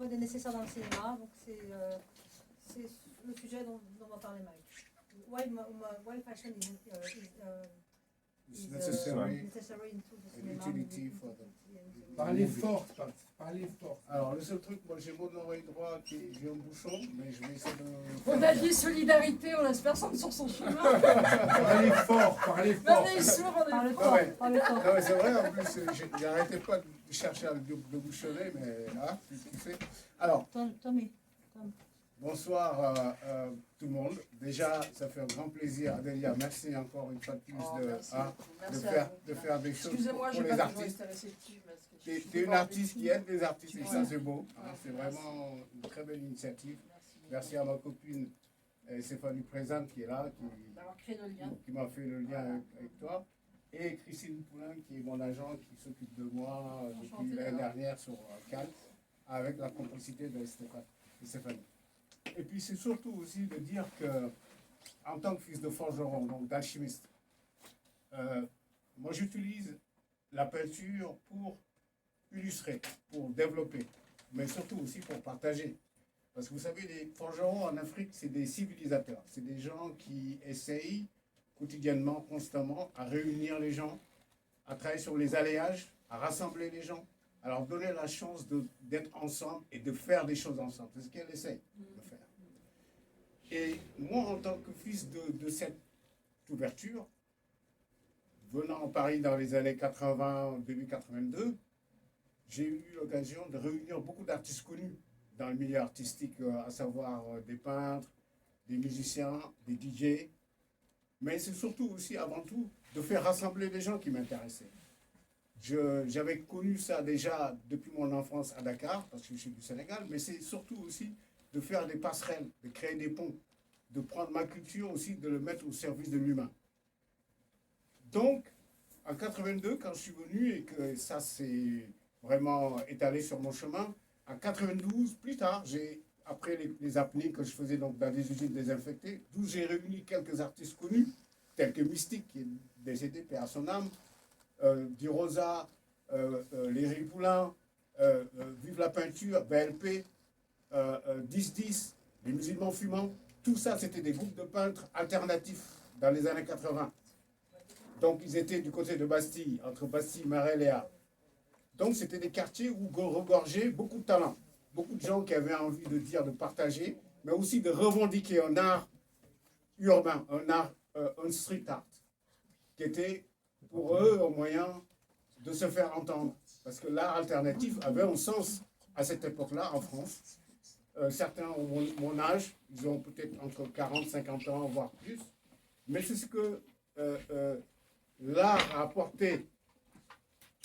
mode est nécessaire dans le cinéma, donc c'est le sujet dont on va parler, Mike. Why fashion is necessary into the and cinema. utility for the Parlez fort, parlez fort. Alors, le seul truc, moi j'ai mon oreille droite qui j'ai un bouchon, mais je vais essayer de. On a dit solidarité, on laisse personne sur son chemin. Parlez fort, parlez Mais fort. on est sourd, on est Parle fort. fort, ouais. parle fort. Non, mais c'est vrai, en plus, j'arrêtais pas de chercher à le bouchonner, mais ah, tu sais. Alors, Tommy. bonsoir tout le monde. Déjà, ça fait un grand plaisir, Adélia, merci encore une fois de plus de faire des choses Excusez-moi, pour j'ai les pas toujours artistes. été réceptive. parce que je Tu suis es une débordée. artiste qui aide les artistes et ça Ouais. c'est beau. Hein, Ouais, c'est merci. vraiment une très belle initiative. Merci. Merci à ma copine Stéphanie Présente qui est là, D'avoir créé le lien. qui m'a fait le lien avec toi. Et Christine Poulain qui est mon agent qui s'occupe de moi depuis Enchantée, l'année alors. dernière sur Cannes avec la complicité de Stéphanie. Et puis c'est surtout aussi de dire que en tant que fils de forgeron, donc d'alchimiste, moi j'utilise la peinture pour illustrer, pour développer, mais surtout aussi pour partager. Parce que vous savez, les forgerons en Afrique, c'est des civilisateurs. C'est des gens qui essayent quotidiennement, constamment, à réunir les gens, à travailler sur les alliages, à rassembler les gens, à leur donner la chance d'être ensemble et de faire des choses ensemble. C'est ce qu'elle essaye de faire. Et moi, en tant que fils de cette ouverture, venant à Paris dans les années 80, début 82, j'ai eu l'occasion de réunir beaucoup d'artistes connus dans le milieu artistique, à savoir des peintres, des musiciens, des DJ. Mais c'est surtout aussi, avant tout, de faire rassembler les gens qui m'intéressaient. J'avais connu ça déjà depuis mon enfance à Dakar, parce que je suis du Sénégal, mais c'est surtout aussi de faire des passerelles, de créer des ponts, de prendre ma culture aussi, de le mettre au service de l'humain. Donc, en 82, quand je suis venu et que ça s'est vraiment étalé sur mon chemin, en 92, plus tard, après les apnées que je faisais donc dans des usines désinfectées, d'où j'ai réuni quelques artistes connus, tels que Mystique, qui est décédé, paix à son âme, Di Rosa, Léry Poulain, Vive la peinture, BLP, 10-10, les musulmans fumants, tout ça c'était des groupes de peintres alternatifs dans les années 80. Donc ils étaient du côté de Bastille, entre Bastille, Marais et Arles. Donc c'était des quartiers où regorgeaient beaucoup de talents, beaucoup de gens qui avaient envie de dire, de partager, mais aussi de revendiquer un art urbain, un street art, qui était pour eux un moyen de se faire entendre. Parce que l'art alternatif avait un sens à cette époque-là en France. Certains ont mon âge, ils ont peut-être entre 40, 50 ans, voire plus. Mais c'est ce que l'art a apporté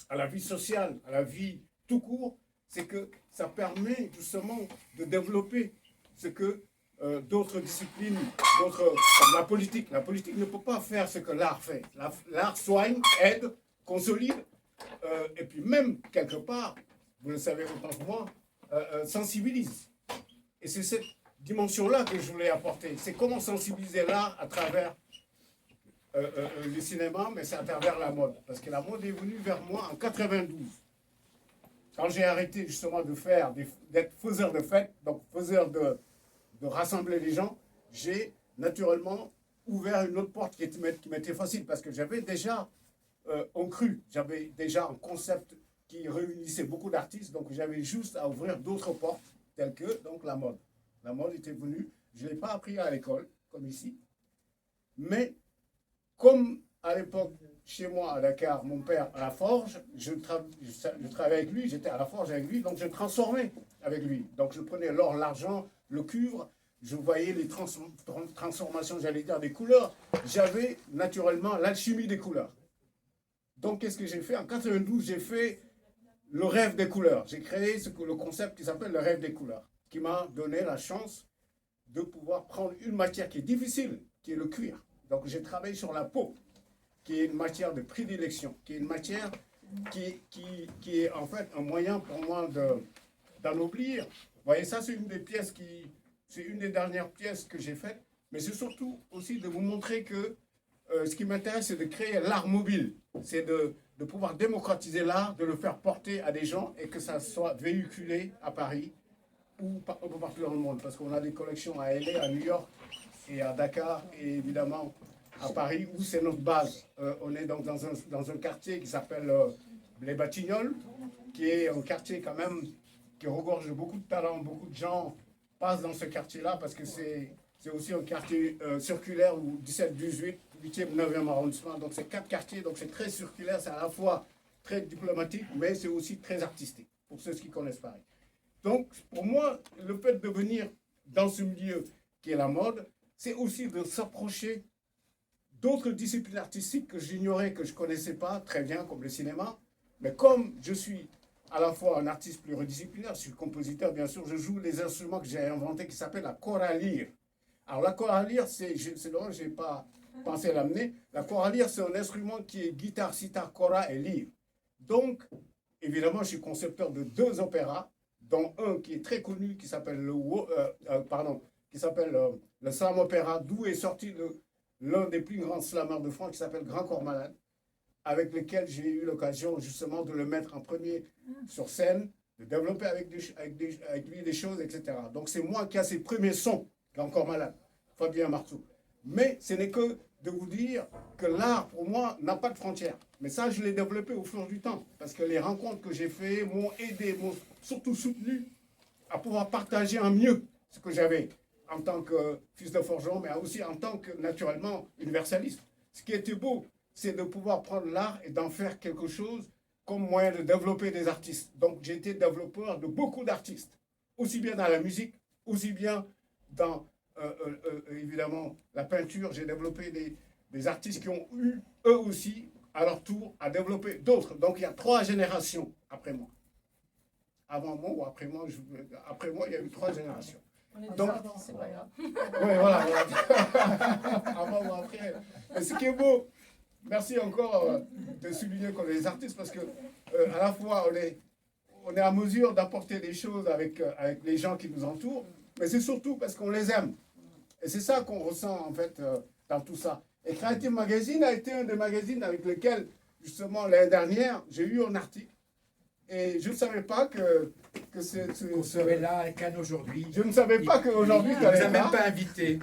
à la vie sociale, à la vie tout court, c'est que ça permet justement de développer ce que d'autres disciplines, comme la politique ne peut pas faire ce que l'art fait. L'art soigne, aide, consolide, et puis même, quelque part, vous le savez autant que moi, sensibilise. Et c'est cette dimension-là que je voulais apporter. C'est comment sensibiliser l'art à travers le cinéma, mais c'est à travers la mode. Parce que la mode est venue vers moi en 92. Quand j'ai arrêté justement d'être faiseur de fêtes, donc faiseur de rassembler les gens, j'ai naturellement ouvert une autre porte qui m'était facile parce que j'avais déjà un cru, j'avais déjà un concept qui réunissait beaucoup d'artistes, donc j'avais juste à ouvrir d'autres portes telles que donc la mode. La mode était venue, je ne l'ai pas appris à l'école, comme ici, mais comme à l'époque, chez moi à Dakar, mon père à la forge, je travaillais avec lui, j'étais à la forge avec lui, donc je transformais avec lui. Donc je prenais l'or, l'argent, le cuivre, je voyais les transformations, j'allais dire, des couleurs. J'avais naturellement l'alchimie des couleurs. Donc qu'est-ce que j'ai fait? En 92, j'ai fait le rêve des couleurs. J'ai créé le concept qui s'appelle le rêve des couleurs, qui m'a donné la chance de pouvoir prendre une matière qui est difficile, qui est le cuir. Donc j'ai travaillé sur la peau, qui est une matière de prédilection, qui est une matière qui est en fait un moyen pour moi d'ennoblir. Vous voyez, ça c'est une des pièces c'est une des dernières pièces que j'ai faites, mais c'est surtout aussi de vous montrer que ce qui m'intéresse, c'est de créer l'art mobile. C'est de pouvoir démocratiser l'art, de le faire porter à des gens et que ça soit véhiculé à Paris un peu partout dans le monde, parce qu'on a des collections à LA, à New York et à Dakar, et évidemment à Paris, où c'est notre base. On est donc dans un quartier qui s'appelle les Batignolles, qui est un quartier quand même qui regorge de beaucoup de talents. Beaucoup de gens passent dans ce quartier-là parce que c'est aussi un quartier circulaire, où 17, 18, 8e, 9e arrondissement. Donc c'est 4 quartiers, donc c'est très circulaire, c'est à la fois très diplomatique, mais c'est aussi très artistique, pour ceux qui connaissent Paris. Donc pour moi, le fait de venir dans ce milieu qui est la mode, c'est aussi de s'approcher d'autres disciplines artistiques que j'ignorais, que je ne connaissais pas très bien, comme le cinéma. Mais comme je suis à la fois un artiste pluridisciplinaire, je suis compositeur, bien sûr, je joue les instruments que j'ai inventés qui s'appellent la choralire. Alors la choralire, c'est drôle, je n'ai pas pensé à l'amener. La choralire, c'est un instrument qui est guitare, sitar, kora et lyre. Donc, évidemment, je suis concepteur de 2 opéras, dont un qui est très connu, qui s'appelle le slam opéra, d'où est sorti l'un des plus grands slammers de France, qui s'appelle Grand Corps Malade, avec lequel j'ai eu l'occasion justement de le mettre en premier sur scène, de développer avec lui des choses, etc. Donc c'est moi qui ai ses premiers sons, Grand Corps Malade, Fabien Marceau. Mais ce n'est que de vous dire que l'art, pour moi, n'a pas de frontières. Mais ça, je l'ai développé au fur du temps, parce que les rencontres que j'ai faites m'ont aidé, m'ont surtout soutenu à pouvoir partager en mieux ce que j'avais en tant que fils de forgeron, mais aussi en tant que, naturellement, universaliste. Ce qui était beau, c'est de pouvoir prendre l'art et d'en faire quelque chose comme moyen de développer des artistes. Donc j'ai été développeur de beaucoup d'artistes, aussi bien dans la musique, aussi bien dans, évidemment, la peinture. J'ai développé des artistes qui ont eu, eux aussi, à leur tour, à développer d'autres. Donc il y a 3 générations après moi. Avant moi ou après moi, après moi, il y a eu 3 générations. Donc, C'est pas grave. oui, voilà. Avant ou après. Mais ce qui est beau, merci encore de souligner qu'on est des artistes, parce que à la fois on est en mesure d'apporter des choses avec les gens qui nous entourent, mais c'est surtout parce qu'on les aime. Et c'est ça qu'on ressent en fait dans tout ça. Et Creative Magazine a été un des magazines avec lesquels, justement, l'année dernière, j'ai eu un article. Et je ne savais pas que On serait là à Cannes aujourd'hui. Je ne savais pas qu'aujourd'hui tu Il ne allais nous a être même là. pas invités.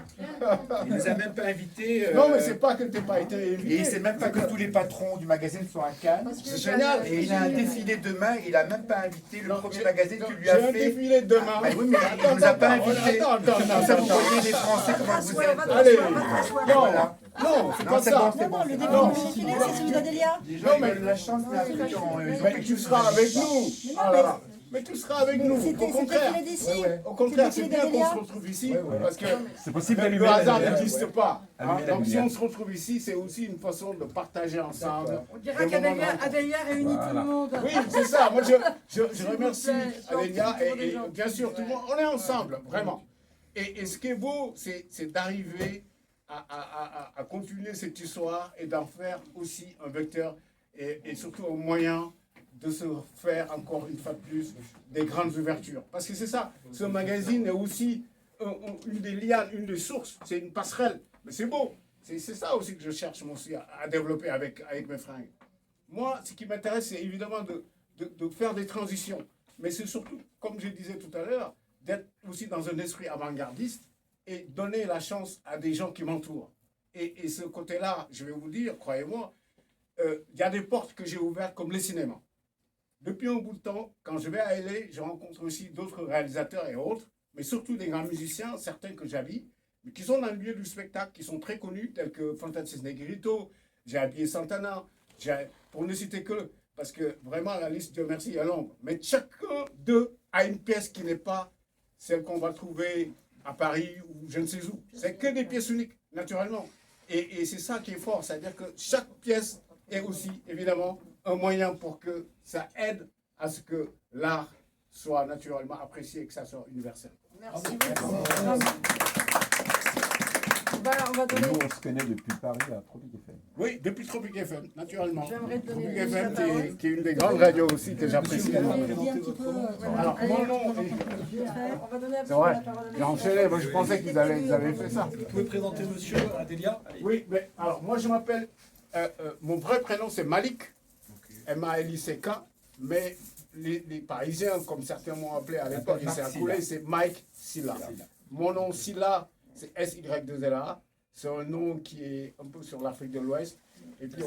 Il ne nous a même pas invités. Non, mais c'est pas que tu n'es pas été invité. Et il sait même pas que tous les patrons du magazine sont à Cannes. C'est génial. Et il a un défilé demain, il n'a même pas invité le premier magazine que lui J'ai a un fait. défilé demain. Ah, mais oui, mais il ne nous a pas invités. Attends. Ça, vous voyez les Français comment vous êtes. Allez, non, Voilà. non, c'est Non, pas c'est ça. bon, c'est bon. Non, le c'est début bon. du défilé, c'est celui d'Adélia. Les gens, Non, ils mais- veulent la chance, mais après, ils ont Mais tu seras avec nous. Ah là là. Mais tu seras avec nous. Au C'était contraire. le défilé d'ici. Ouais, ouais. Au contraire, C'est c'est le bien défilé qu'on se d'Adélia. retrouve ici, Ouais, ouais. parce que C'est possible le d'allumer hasard la lumière. n'existe pas. Allumer la Donc si lumière. on se retrouve ici, c'est aussi une façon de partager ensemble. On dirait des moments de qu'Adélia rencontre. Adélia réunit tout Voilà. le monde. Oui, c'est ça. Moi, je remercie plaît, Adélia gentil, et gentil, bien sûr tout le monde. On est ensemble, vraiment. Et ce qui est beau, c'est d'arriver à continuer cette histoire et d'en faire aussi un vecteur et surtout un moyen de se faire encore une fois de plus des grandes ouvertures. Parce que c'est ça, ce magazine est aussi une des lianes, une des sources, c'est une passerelle. Mais c'est beau, c'est ça aussi que je cherche moi aussi à développer avec mes fringues. Moi, ce qui m'intéresse, c'est évidemment de faire des transitions. Mais c'est surtout, comme je disais tout à l'heure, d'être aussi dans un esprit avant-gardiste et donner la chance à des gens qui m'entourent. Et ce côté-là, je vais vous dire, croyez-moi, il y a des portes que j'ai ouvertes comme le cinéma. Depuis un bout de temps, quand je vais à LA, je rencontre aussi d'autres réalisateurs et autres, mais surtout des grands musiciens, certains que j'habille, mais qui sont dans le milieu du spectacle, qui sont très connus, tels que Francis Negrito, j'ai habillé Santana, pour ne citer que, parce que vraiment la liste, Dieu merci, est longue. Mais chacun d'eux a une pièce qui n'est pas celle qu'on va trouver à Paris ou je ne sais où. C'est que des pièces uniques, naturellement. Et c'est ça qui est fort, c'est-à-dire que chaque pièce est aussi, évidemment, un moyen pour que ça aide à ce que l'art soit naturellement apprécié et que ça soit universel. Merci beaucoup. On va donner. Nous, on se connaît depuis Paris à Tropic FM. Oui, depuis Tropic FM, naturellement. J'aimerais te donner Tropic la FM, parole. qui est une des grandes radios aussi que j'apprécie. Dis un petit peu. Alors, mon nom, On va donner c'est vrai, la parole à j'ai enchaîné, moi je pensais qu'ils avaient fait ça. Vous pouvez présenter monsieur Adélia? Allez. Oui, mais alors moi je m'appelle, mon vrai prénom c'est Malik, M-A-L-I-C-K, mais les Parisiens, comme certains m'ont appelé à l'époque, et Marc c'est à Sylla. couler, c'est Mike Sylla. Mon nom Sylla, c'est SY2LA. C'est un nom qui est un peu sur l'Afrique de l'Ouest. Et puis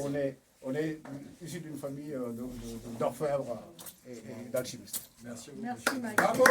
on est issu d'une famille d'orfèvres et d'alchimistes. Merci. Merci Mike. Bravo.